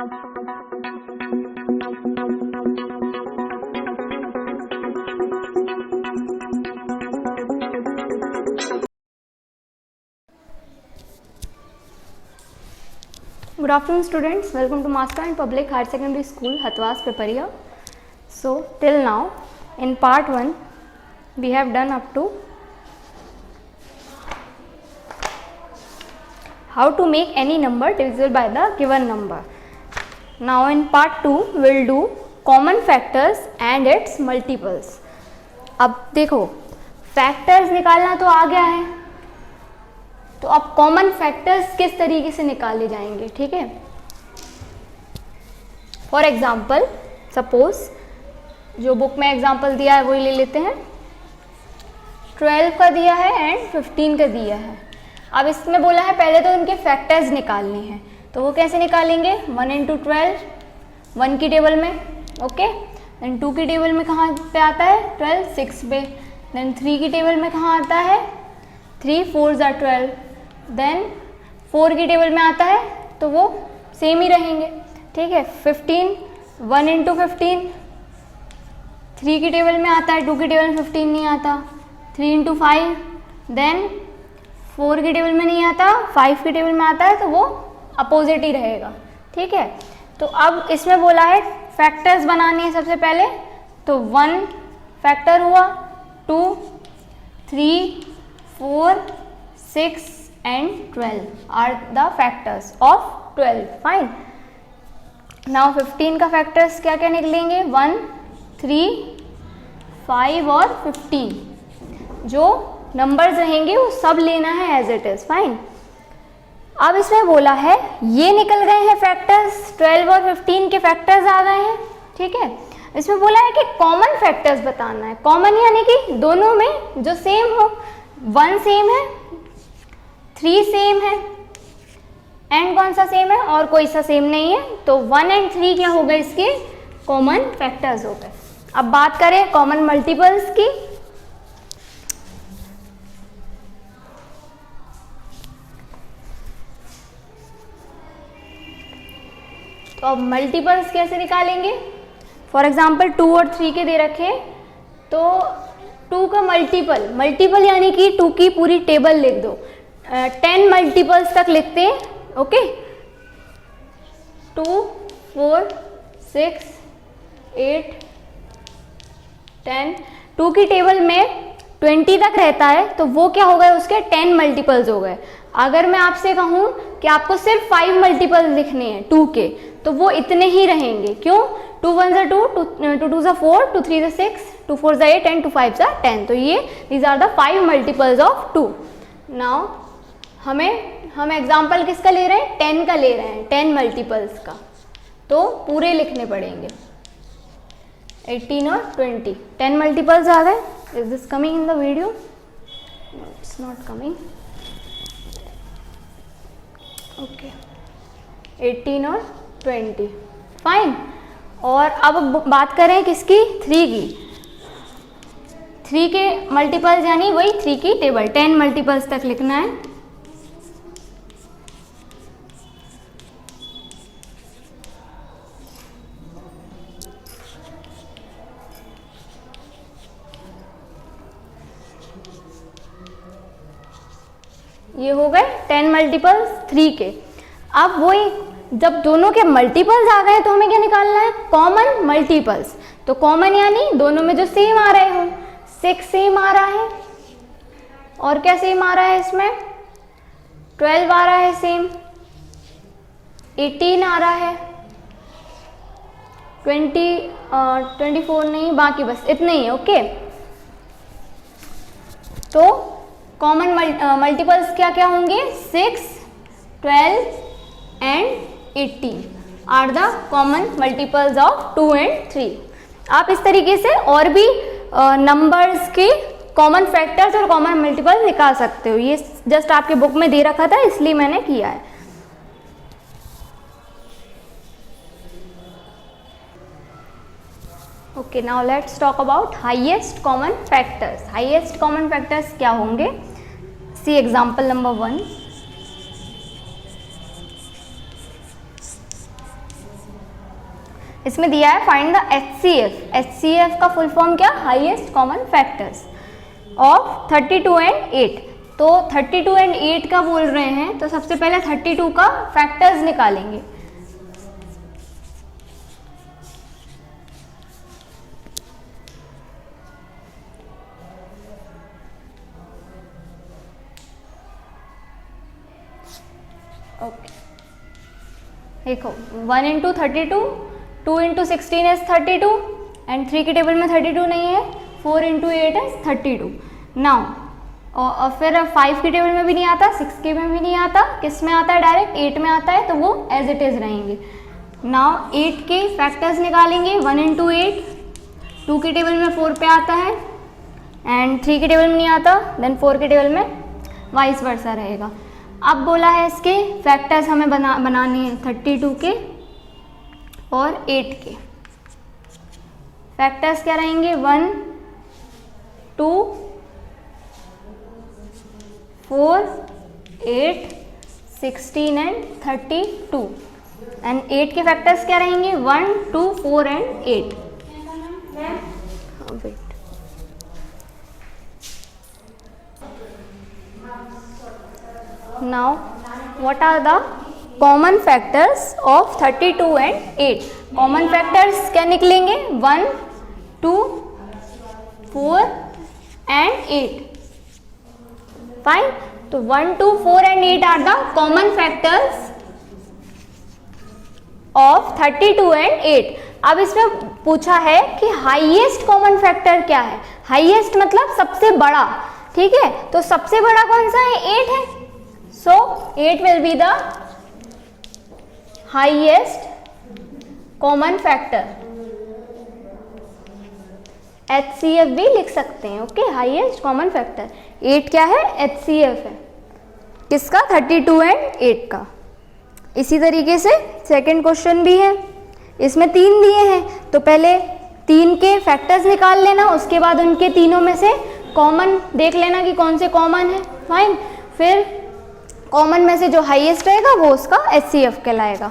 Good afternoon students, welcome to Master and Public Higher Secondary School, Hatwas, Piparia. So till now in part 1 we have done up to how to make any number divisible by the given number. Now in part 2 we will do common factors and its multiples. अब देखो factors निकालना तो आ गया है, तो अब common factors किस तरीके से निकाले जाएंगे, ठीक है। फॉर एग्जाम्पल सपोज जो बुक में एग्जाम्पल दिया है वही ले लेते हैं। 12 का दिया है एंड 15 का दिया है। अब इसमें बोला है पहले तो इनके फैक्टर्स निकालने हैं, तो वो कैसे निकालेंगे, 1 इंटू 12 1 की टेबल में, ओके। देन 2 की टेबल में कहाँ पे आता है 12, 6 पे। देन 3 की टेबल में कहाँ आता है 3 4 ज़ा 12। देन 4 की टेबल में आता है तो वो सेम ही रहेंगे, ठीक है। 15 1 इंटू 15 3 की टेबल में आता है, 2 की टेबल में 15 नहीं आता। 3 इंटू 5 देन 4 की टेबल में नहीं आता, 5 की टेबल में आता है, तो वो अपोजिट ही रहेगा, ठीक है। तो अब इसमें बोला है फैक्टर्स बनानी है सबसे पहले, तो 1 फैक्टर हुआ, 2 3 4 6 and 12 are the factors of 12, fine. Now 15 का फैक्टर्स क्या क्या निकलेंगे, 1 3 5 और 15। जो नंबर्स रहेंगे वो सब लेना है एज इट इज, फाइन। अब इसमें बोला है ये निकल गए हैं फैक्टर्स, 12 और 15 के फैक्टर्स आ गए हैं, ठीक है। इसमें बोला है कि कॉमन फैक्टर्स बताना है। कॉमन यानी कि दोनों में जो सेम हो, 1 सेम है, 3 सेम है, एंड कौन सा सेम है और कोई सा सेम नहीं है, तो 1 एंड 3 क्या हो गए इसके कॉमन फैक्टर्स हो गए। अब बात करें कॉमन मल्टीपल्स की, तो अब मल्टीपल्स कैसे निकालेंगे। फॉर एग्जाम्पल 2 और 3 के दे रखे, तो 2 का मल्टीपल यानी कि 2 की पूरी टेबल लिख दो, 10 मल्टीपल्स तक लिखते हैं, ओके। 2 4 6 8 10, 2 की टेबल में 20 तक रहता है, तो वो क्या हो गए उसके 10 मल्टीपल्स हो गए। अगर मैं आपसे कहूँ कि आपको सिर्फ 5 मल्टीपल्स लिखने हैं 2 के, तो वो इतने ही रहेंगे, क्यों, 2 1 ज़ा 2, 2 2 ज़ा 4, 2 3 ज़ा 6, 2 4 ज़ा 8 एंड 2 5 ज़ा 10। तो ये these are the 5 multiples of 2। Now हम एग्जाम्पल किसका ले रहे हैं, 10 का ले रहे हैं, 10 मल्टीपल्स का, तो पूरे लिखने पड़ेंगे, 18 और 20, 10 मल्टीपल्स आ गए। Is this coming in the video, no it's not coming, okay. 18 और 20, फाइन। और अब बात करें किसकी, 3 की। 3 के मल्टीपल्स यानी वही 3 की टेबल, 10 मल्टीपल्स तक लिखना है। ये हो गए 10 मल्टीपल्स 3 के। अब वही जब दोनों के मल्टीपल्स आ गए तो हमें क्या निकालना है, कॉमन मल्टीपल्स। तो कॉमन यानी दोनों में जो सेम आ रहे हो, 6 सेम आ रहा है, और क्या सेम आ रहा है इसमें, 12 आ रहा है सेम, 18 आ रहा है, 24 नहीं, बाकी बस इतने ही है, ओके। तो कॉमन मल्टीपल्स क्या क्या होंगे, 6 12 and 18 are the common multiples of 2 and 3। आप इस तरीके से और भी नंबर्स के कॉमन फैक्टर्स और कॉमन मल्टीपल्स निकाल सकते हो। ये जस्ट आपके बुक में दे रखा था इसलिए मैंने किया है। Okay, now let's talk about highest common factors. Highest common factors क्या होंगे, सी एग्जांपल नंबर 1। इसमें दिया है फाइंड द HCF। HCF का फुल फॉर्म क्या? Highest common factors of 32 and 8। तो 32 एंड 8 का बोल रहे हैं, तो सबसे पहले 32 का फैक्टर्स निकालेंगे। ओके, देखो 1 इंटू 32, 2 इंटू 16 इज 32 एंड 3 के टेबल में 32 नहीं है, 4 इंटू 8 इज 32। नाउ और फिर 5 के टेबल में भी नहीं आता, 6 के में भी नहीं आता, किस में आता है? डायरेक्ट 8 में आता है, तो वो एज इट इज़ रहेंगे। नाउ 8 के फैक्टर्स निकालेंगे। 1 इंटू 8, 2 के टेबल में 4 पे आता है एंड 3 के टेबल में नहीं आता, देन 4 के टेबल में वाइस वर्सा रहेगा। अब बोला है इसके फैक्टर्स हमें बनाने हैं 32 के और 8 के। फैक्टर्स क्या रहेंगे? 1, 2, 4, 8, 16 एंड 32 एंड 8 के फैक्टर्स क्या रहेंगे? 1, 2, 4 and 8। Now what are the common factors of 32 and 8? Common factors क्या निकलेंगे? 1, 2, 4 and 8। Fine, तो 1, 2, 4 and 8 are the common factors of 32 and 8। अब इसमें पूछा है कि हाईएस्ट कॉमन फैक्टर क्या है? हाईएस्ट मतलब सबसे बड़ा, ठीक है? तो सबसे बड़ा कौन सा है? 8 है। So 8 will be the highest common factor। HCF भी लिख सकते हैं, ओके? हाईएस्ट कॉमन फैक्टर 8 क्या है? HCF है। किसका? 32 एंड 8 का। इसी तरीके से सेकंड क्वेश्चन भी है, इसमें 3 दिए हैं, तो पहले 3 के फैक्टर्स निकाल लेना, उसके बाद उनके तीनों में से कॉमन देख लेना कि कौन से कॉमन है। फाइन, फिर कॉमन में से जो हाईएस्ट रहेगा वो उसका HCF कहलाएगा।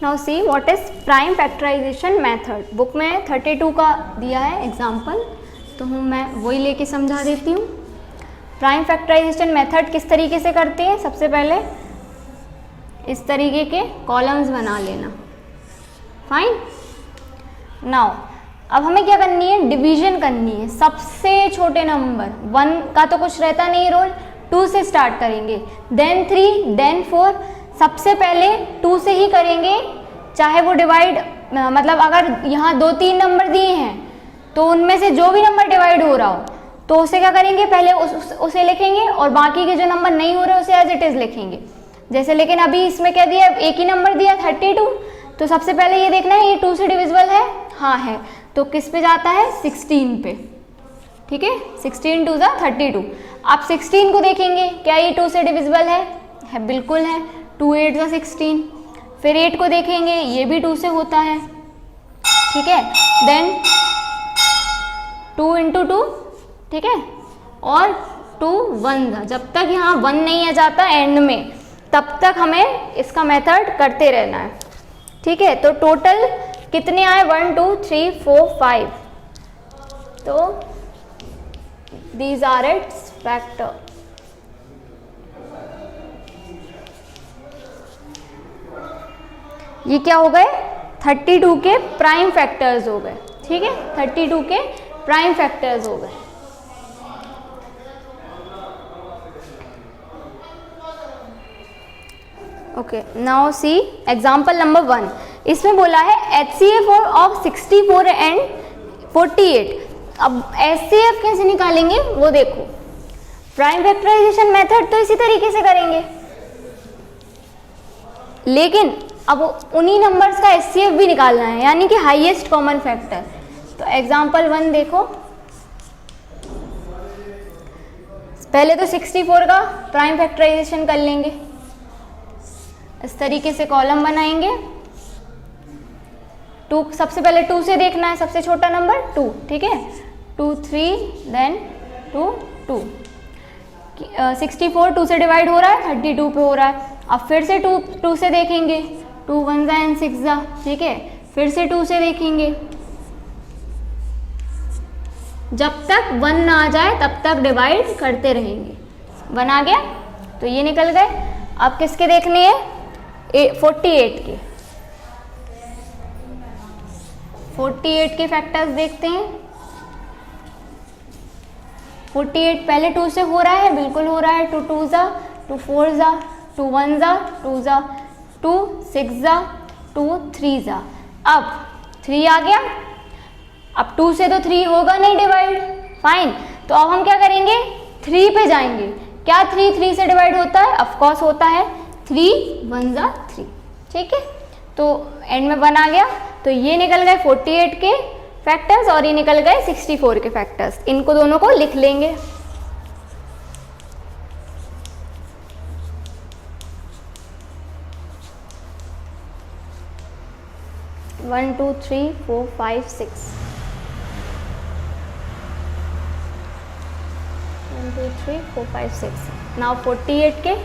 Now see what is prime factorization method. Book में 32 का दिया है एग्जाम्पल, तो मैं वही लेके समझा देती हूँ। प्राइम फैक्टराइजेशन मेथड किस तरीके से करते हैं? सबसे पहले इस तरीके के कॉलम्स बना लेना। फाइन, नाउ अब हमें क्या करनी है? डिवीजन करनी है। सबसे छोटे नंबर 1 का तो कुछ रहता नहीं रोल, 2 से स्टार्ट करेंगे, देन 3, देन 4। सबसे पहले 2 से ही करेंगे, चाहे वो डिवाइड मतलब अगर यहाँ 2-3 नंबर दिए हैं तो उनमें से जो भी नंबर डिवाइड हो रहा हो तो उसे क्या करेंगे? पहले उसे लिखेंगे और बाकी के जो नंबर नहीं हो रहे उसे एज इट इज़ लिखेंगे। जैसे लेकिन अभी इसमें क्या दिया? एक ही नंबर दिया 32, तो सबसे पहले ये देखना है ये 2 से डिविजिबल है, हाँ है, तो किस पे जाता है? 16 पे, ठीक है? 16 2 ज़ा 32। आप 16 को देखेंगे, क्या ये 2 से डिविजिबल है? बिल्कुल है, 2 8 ज़ा 16। फिर 8 को देखेंगे, ये भी 2 से होता है, ठीक है? देन 2 इंटू 2, ठीक है? और 2 1 ज़ा, जब तक यहाँ 1 नहीं आ जाता एंड में तब तक हमें इसका मेथड करते रहना है, ठीक है? तो टोटल कितने आए? 1 2 3 4 5। तो दीज आर इट्स फैक्टर। ये क्या हो गए? 32 के प्राइम फैक्टर्स हो गए, ठीक है? 32 के प्राइम फैक्टर्स हो गए। ओके, नाउ सी एग्जाम्पल नंबर 1। इसमें बोला है HCF ऑफ 64 एंड 48। अब HCF कैसे निकालेंगे वो देखो। प्राइम फैक्टराइजेशन मेथड तो इसी तरीके से करेंगे, लेकिन अब उन्हीं नंबर्स का HCF भी निकालना है, यानी कि हाईएस्ट कॉमन फैक्टर। तो एग्जाम्पल 1 देखो, पहले तो 64 का प्राइम फैक्टराइजेशन कर लेंगे। इस तरीके से कॉलम बनाएंगे। 2 सबसे पहले 2 से देखना है, सबसे छोटा नंबर 2, ठीक है? 2 3 देन 2 2। 64 2 से डिवाइड हो रहा है, 32 पे हो रहा है। अब फिर से 2 से देखेंगे, 2 1 जा एंड 6 जा, ठीक है। फिर से 2 से देखेंगे, जब तक 1 ना आ जाए तब तक डिवाइड करते रहेंगे। 1 आ गया तो ये निकल गए। अब किसके देखने हैं? 48 के। 48 के फैक्टर्स देखते हैं। 48 पहले 2 से हो रहा है, बिल्कुल हो रहा है। 2 2 जा, 2 4 जा, 2 1 जा, 2 जा, 2 6 जा, 2 3 जा। अब 3 आ गया। अब 2 से तो 3 होगा नहीं डिवाइड, फाइन। तो अब हम क्या करेंगे? 3 पे जाएंगे। क्या 3 से डिवाइड होता है? ऑफ कोर्स होता है। 3 1 जा 3, ठीक है। तो एंड में 1 आ गया, तो ये निकल गए 48 के फैक्टर्स और ये निकल गए 64 के फैक्टर्स। इनको दोनों को लिख लेंगे। One two three four five six, 1 2 3 4 5 6। Now 48 के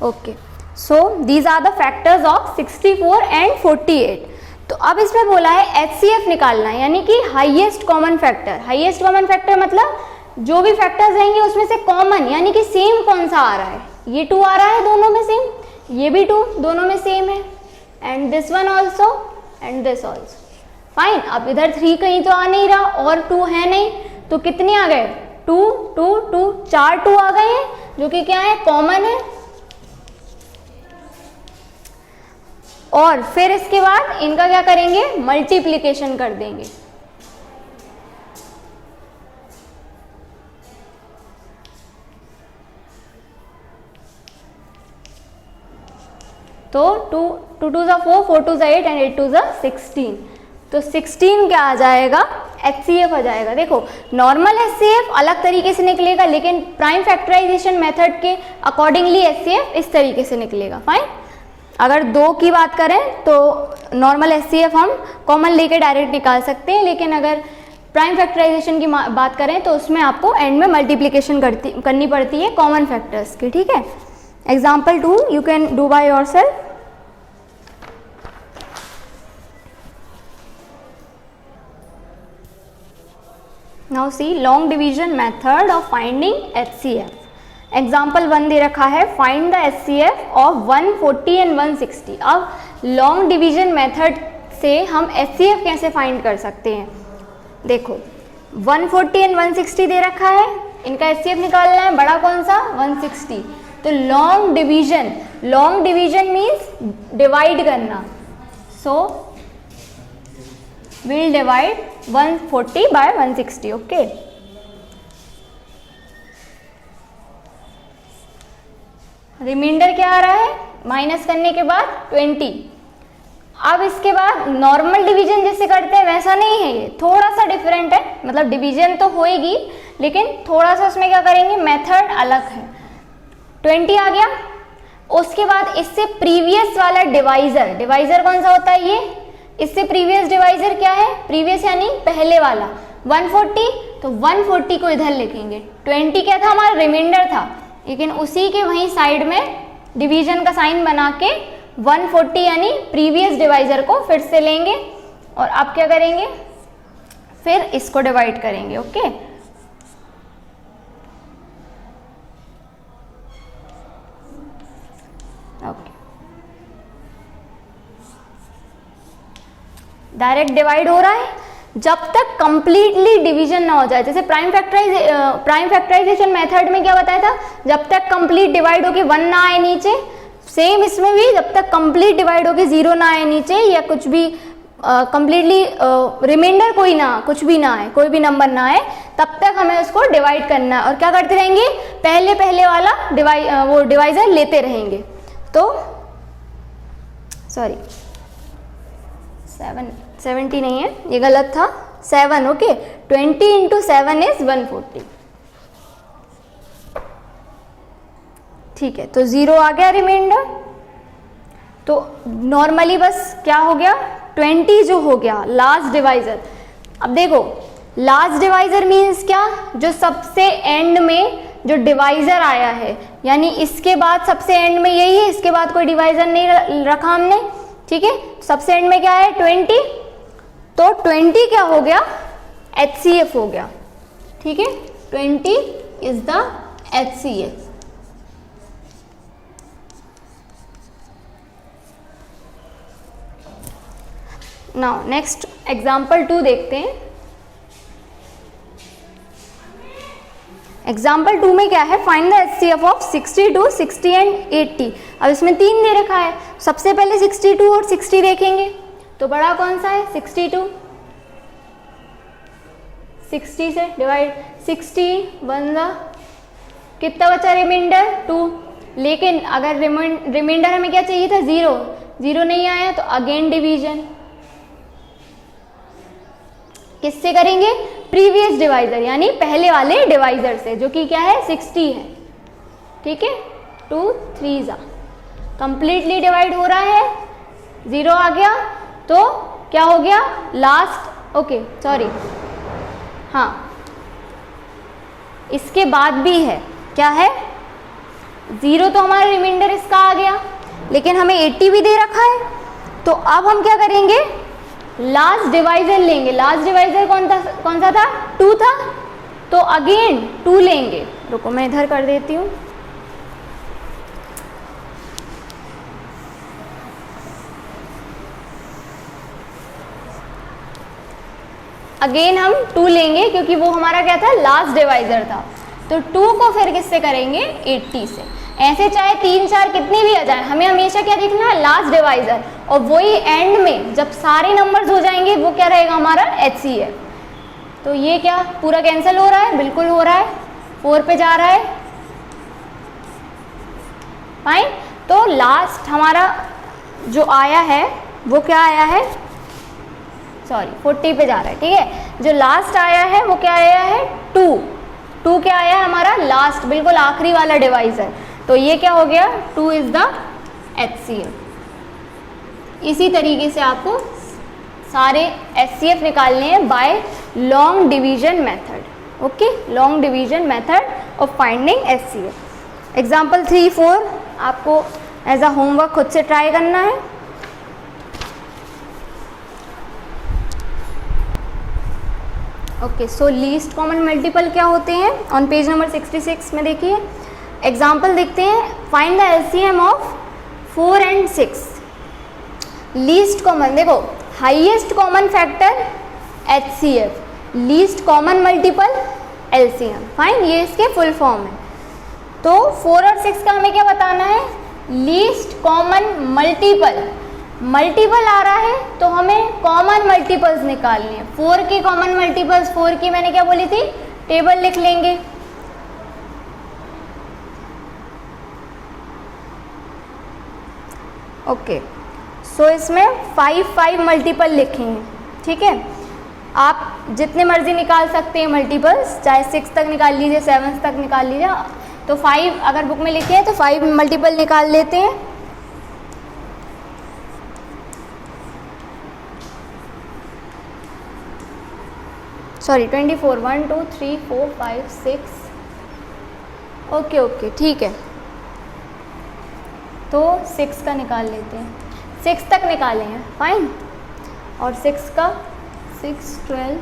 okay. So these are the factors of 64 and 48। तो अब इसमें बोला है HCF निकालना है, यानी कि highest common factor. Highest common factor मतलब जो भी फैक्टर्स रहेंगे उसमें से कॉमन, यानी कि सेम कौन सा आ रहा है। ये 2 आ रहा है दोनों में सेम, ये भी 2 दोनों में सेम है, and this one also and this also, fine. अब इधर 3 कहीं तो आ नहीं रहा और 2 है नहीं, तो कितने आ गए? 2 2 2, 4 2 आ गए हैं, जो कि क्या है? कॉमन है। और फिर इसके बाद इनका क्या करेंगे? मल्टीप्लिकेशन कर देंगे। तो 2 2 जा 4, 4 2 जा 8 एंड 8 2 जा 16। तो 16 क्या आ जाएगा? HCF आ जाएगा। देखो नॉर्मल HCF अलग तरीके से निकलेगा, लेकिन प्राइम फैक्टराइजेशन मेथड के अकॉर्डिंगली HCF इस तरीके से निकलेगा, फाइन। अगर 2 की बात करें तो नॉर्मल HCF हम कॉमन लेके डायरेक्ट निकाल सकते हैं, लेकिन अगर प्राइम फैक्टराइजेशन की बात करें तो उसमें आपको एंड में मल्टीप्लिकेशन करनी पड़ती है कॉमन फैक्टर्स की, ठीक है। Example 2 you can do by yourself. Now see long division method of finding HCF। Example 1 दे रखा है, find the HCF of 140 and 160। अब लॉन्ग डिवीजन मेथड से हम HCF कैसे फाइंड कर सकते हैं? देखो 140 एंड 160 दे रखा है, इनका HCF निकालना है, बड़ा कौन सा? 160। तो लॉन्ग डिवीजन मीन्स डिवाइड करना। So will divide 140 by 160, okay. Remainder क्या आ रहा है? माइनस करने के बाद 20। अब इसके बाद नॉर्मल डिवीजन जैसे करते हैं वैसा नहीं है, ये थोड़ा सा डिफरेंट है। मतलब डिवीजन तो होएगी, लेकिन थोड़ा सा उसमें क्या करेंगे? मेथड अलग है। 20 आ गया। उसके बाद इससे प्रीवियस वाला डिवाइजर कौन सा होता है? ये इससे प्रीवियस डिवाइजर क्या है? प्रीवियस यानी पहले वाला 140, तो 140 को इधर लिखेंगे। 20 क्या था? हमारा रिमाइंडर था, लेकिन उसी के वहीं साइड में डिवीजन का साइन बना के 140 यानी प्रीवियस डिवाइजर को फिर से लेंगे और अब क्या करेंगे? फिर इसको डिवाइड करेंगे, ओके। डायरेक्ट डिवाइड हो रहा है जब तक कंप्लीटली डिवीजन ना हो जाए। जैसे प्राइम फैक्टराइजेशन मेथड में क्या बताया था? जब तक कंप्लीट डिवाइड होके 1 ना आए नीचे, सेम इसमें भी जब तक कंप्लीट डिवाइड होके 0 ना आए नीचे, या कुछ भी कंप्लीटली रिमाइंडर कोई ना, कुछ भी ना आए, कोई भी नंबर ना आए, तब तक हमें उसको डिवाइड करना है। और क्या करते रहेंगे? पहले वाला वो डिवाइजर लेते रहेंगे। तो सॉरी 70 नहीं है, ये गलत था, 7, ओके। 20 इंटू 7 इज 140, ठीक है। तो 0 आ गया रिमाइंडर। तो नॉर्मली बस क्या हो गया, 20 जो हो गया लास्ट डिवाइजर। अब देखो लास्ट डिवाइजर मीन्स क्या, जो सबसे एंड में जो डिवाइजर आया है, यानी इसके बाद सबसे एंड में यही है, इसके बाद कोई डिवाइजर नहीं रखा हमने, ठीक है। सबसे एंड में क्या है 20, तो 20 क्या हो गया, HCF हो गया, ठीक है। 20 is the HCF। Now next example 2 देखते हैं। एग्जाम्पल 2 में क्या है, find the HCF of 62, 60 and 80। अब इसमें 3 दे रखा है, सबसे पहले 62 और 60 देखेंगे। तो बड़ा कौन सा है 62, 60 से डिवाइड, 60 बनना कितना बचा रिमाइंडर 2। लेकिन अगर रिमाइंडर हमें क्या चाहिए था 0, 0 नहीं आया तो अगेन डिवीजन किससे करेंगे, प्रीवियस डिवाइजर यानी पहले वाले डिवाइजर से, जो कि क्या है 60 है, ठीक है। 2 3 कंप्लीटली डिवाइड हो रहा है, 0 आ गया तो क्या हो गया लास्ट, ओके सॉरी, हाँ इसके बाद भी है, क्या है 0 तो हमारा रिमाइंडर इसका आ गया, लेकिन हमें 80 भी दे रखा है। तो अब हम क्या करेंगे, लास्ट डिवाइजर लेंगे। लास्ट डिवाइजर कौन सा था 2 था, तो अगेन 2 लेंगे। रुको मैं इधर कर देती हूँ, अगेन हम 2 लेंगे क्योंकि वो हमारा क्या था लास्ट डिवाइजर था। तो 2 को फिर किससे करेंगे 80 से। ऐसे चाहे 3 4 कितनी भी आ जाए, हमें हमेशा क्या देखना है लास्ट डिवाइजर, और वही एंड में जब सारे नंबर्स हो जाएंगे वो क्या रहेगा हमारा HCF। तो ये क्या पूरा कैंसिल हो रहा है, बिल्कुल हो रहा है, 4 पे जा रहा है, फाइन। तो लास्ट हमारा जो आया है वो क्या आया है, सॉरी 40 पे जा रहा है, ठीक है। जो लास्ट आया है वो क्या आया है 2 क्या आया है हमारा लास्ट, बिल्कुल आखिरी वाला डिवाइजर। तो ये क्या हो गया 2 इज द HCF। इसी तरीके से आपको सारे HCF निकालने हैं by long division method. Okay, long division method of finding HCF। Example 3 4 आपको एज अ होमवर्क खुद से ट्राई करना है। ओके, सो लीस्ट कॉमन मल्टीपल क्या होते हैं, ऑन पेज नंबर 66 में देखिए। एग्जाम्पल देखते हैं, find the LCM of 4 and 6। Least common, देखो highest common factor HCF, least common multiple LCM, fine, ये इसके फुल फॉर्म है। तो 4 और 6 का हमें क्या बताना है, लीस्ट कॉमन मल्टीपल आ रहा है तो हमें कॉमन मल्टीपल्स निकालने हैं। 4 की कॉमन मल्टीपल्स, 4 की मैंने क्या बोली थी, टेबल लिख लेंगे। ओके, सो इसमें 5 मल्टीपल लिखेंगे, ठीक है। आप जितने मर्जी निकाल सकते हैं मल्टीपल्स, चाहे 6 तक निकाल लीजिए, 7 तक निकाल लीजिए। तो 5 अगर बुक में लिखे हैं तो 5 मल्टीपल निकाल लेते हैं। सॉरी 24, 1 2 3 4 5 6, ओके ठीक है। तो 6 का निकाल लेते हैं, 6 तक निकाले हैं, फाइन। और 6 का 6 12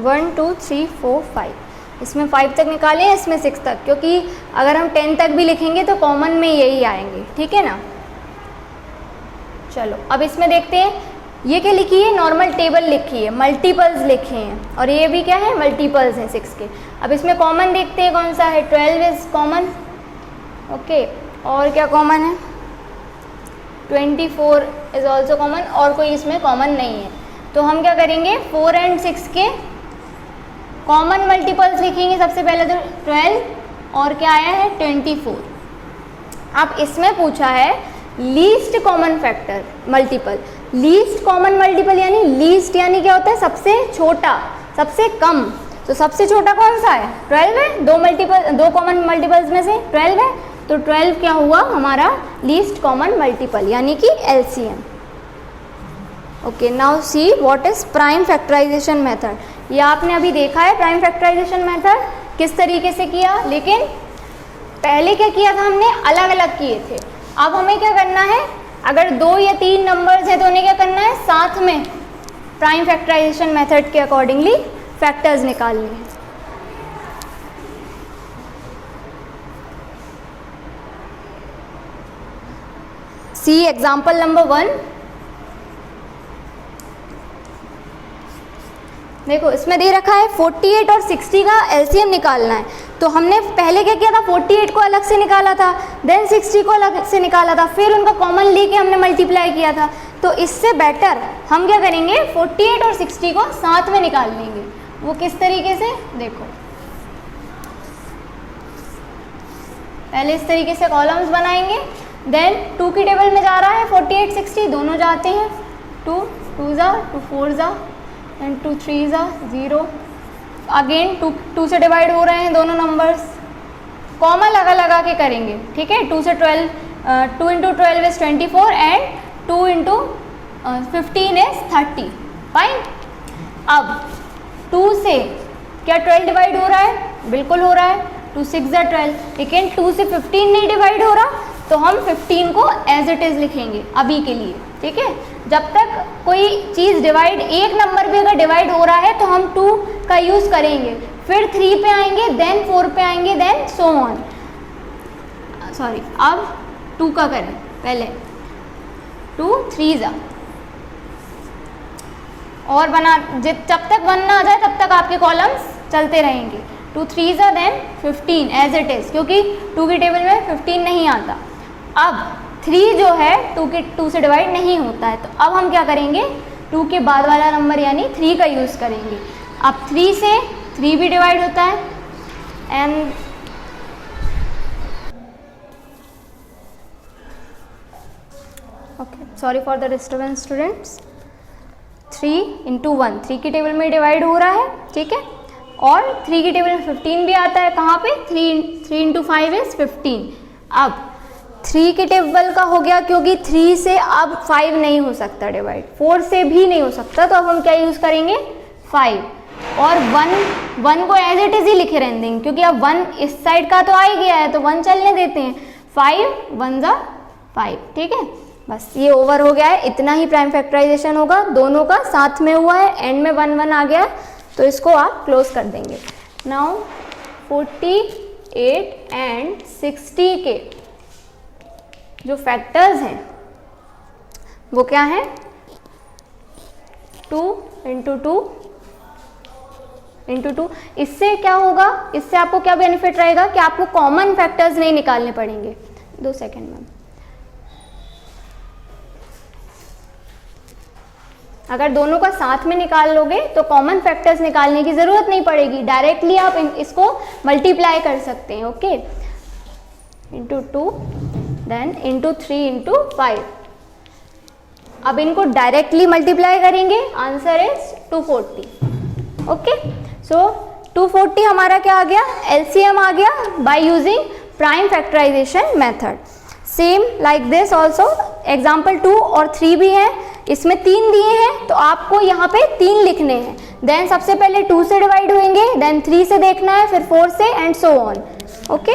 1 2 3 4 5, इसमें 5 तक निकाले हैं, इसमें 6 तक, क्योंकि अगर हम 10 तक भी लिखेंगे तो कॉमन में यही आएंगे, ठीक है ना। चलो अब इसमें देखते हैं, ये क्या लिखी है, नॉर्मल टेबल लिखी है, मल्टीपल्स लिखे हैं, और ये भी क्या है मल्टीपल्स हैं 6 के। अब इसमें कॉमन देखते हैं कौन सा है, 12 इज कॉमन, ओके। और क्या कॉमन है, 24 इज ऑल्सो कॉमन, और कोई इसमें कॉमन नहीं है। तो हम क्या करेंगे, 4 and 6 के कॉमन मल्टीपल्स लिखेंगे। सबसे पहले तो 12 और क्या आया है 24, अब इसमें पूछा है least common factor multiple. Least common multiple यानी लीस्ट यानी क्या होता है, सबसे छोटा, सबसे कम। तो सबसे छोटा कौन सा है, 12 है। दो कॉमन मल्टीपल्स में से 12 है, तो 12 क्या हुआ हमारा लीस्ट कॉमन मल्टीपल यानी कि LCM। Okay, now see what is prime factorization method. ये आपने अभी देखा है प्राइम फैक्टराइजेशन मेथड किस तरीके से किया, लेकिन पहले क्या किया था हमने, अलग अलग किए थे। अब हमें क्या करना है, अगर 2 या 3 नंबर्स हैं तो उन्हें क्या करना है, साथ में प्राइम फैक्टराइजेशन मेथड के अकॉर्डिंगली फैक्टर्स निकालने हैं। सी एग्जाम्पल नंबर 1। देखो इसमें दे रखा है 48 और 60 का LCM निकालना है। तो हमने पहले क्या किया था, 48 को अलग से निकाला था, देन 60 को अलग से निकाला था, फिर उनका कॉमन लेके हमने मल्टीप्लाई किया था। तो इससे बेटर हम क्या करेंगे, 48 और 60 को साथ में निकाल लेंगे। वो किस तरीके से, देखो पहले इस तरीके से कॉलम्स बनाएंगे, देन 2 की टेबल में जा रहा है 48 60 दोनों जाते हैं, 2 2 जा 2 4 जा एंड 2 3 जा 0, अगेन 2 से डिवाइड हो रहे हैं दोनों नंबर्स, कॉमन लगा के करेंगे, ठीक है। 2 से 12, 2 into 12 is 24 and 2 into 15 is 30, fine. अब 2 से क्या 12 डिवाइड हो रहा है, बिल्कुल हो रहा है, 2 6 जा 12, लेकिन 2 से 15 नहीं डिवाइड हो रहा, तो हम 15 को एज इट इज़ लिखेंगे अभी के लिए, ठीक है। जब तक कोई चीज़ डिवाइड, एक नंबर भी अगर डिवाइड हो रहा है तो हम 2 का यूज़ करेंगे, फिर 3 पे आएंगे, देन 4 पे आएंगे, देन सो ऑन। सॉरी, अब 2 का करें पहले, 2 3 जा, और बना जब तक 1 ना आ जाए तब तक आपके कॉलम्स चलते रहेंगे। 2 3 जा देन 15 एज इट इज़, क्योंकि 2 की टेबल में 15 नहीं आता। अब 3 जो है 2 से डिवाइड नहीं होता है, तो अब हम क्या करेंगे, 2 के बाद वाला नंबर यानी 3 का यूज़ करेंगे। अब 3 से 3 भी डिवाइड होता है, and okay sorry for the disturbance students. 3 into 1 3 की टेबल में डिवाइड हो रहा है, ठीक है, और 3 की टेबल में 15 भी आता है, कहाँ पे, 3 इंटू 5 इज 15। अब 3 के टेबल का हो गया, क्योंकि 3 से अब 5 नहीं हो सकता डिवाइड, 4 से भी नहीं हो सकता, तो अब हम क्या यूज़ करेंगे, 5, और 1 को एज इट इज़ ही लिखे रहने देंगे, क्योंकि अब 1 इस साइड का तो आ ही गया है, तो 1 चलने देते हैं, 5 1 जा 5, ठीक है। बस ये ओवर हो गया है, इतना ही प्राइम फैक्टराइजेशन होगा, दोनों का साथ में हुआ है, एंड में 1 1 आ गया, तो इसको आप क्लोज कर देंगे। नाउ 48 एंड 60 के जो फैक्टर्स हैं वो क्या है, 2 इंटू 2 इंटू 2। इससे क्या होगा, इससे आपको क्या बेनिफिट रहेगा कि आपको कॉमन फैक्टर्स नहीं निकालने पड़ेंगे। 2 सेकेंड में, अगर दोनों का साथ में निकाल लोगे तो कॉमन फैक्टर्स निकालने की ज़रूरत नहीं पड़ेगी, डायरेक्टली आप इसको मल्टीप्लाई कर सकते हैं। Okay, into 2 then into 3 into 5। अब इनको डायरेक्टली मल्टीप्लाई करेंगे, आंसर इज 240। ओके, सो 240 हमारा क्या आ गया, LCM आ गया by using prime factorization method. Same like this also example 2 और 3 भी हैं, इसमें 3 दिए हैं, तो आपको यहाँ पे 3 लिखने हैं। देन सबसे पहले 2 से डिवाइड होंगे, देन 3 से देखना है, फिर 4 से, एंड सो ऑन। ओके।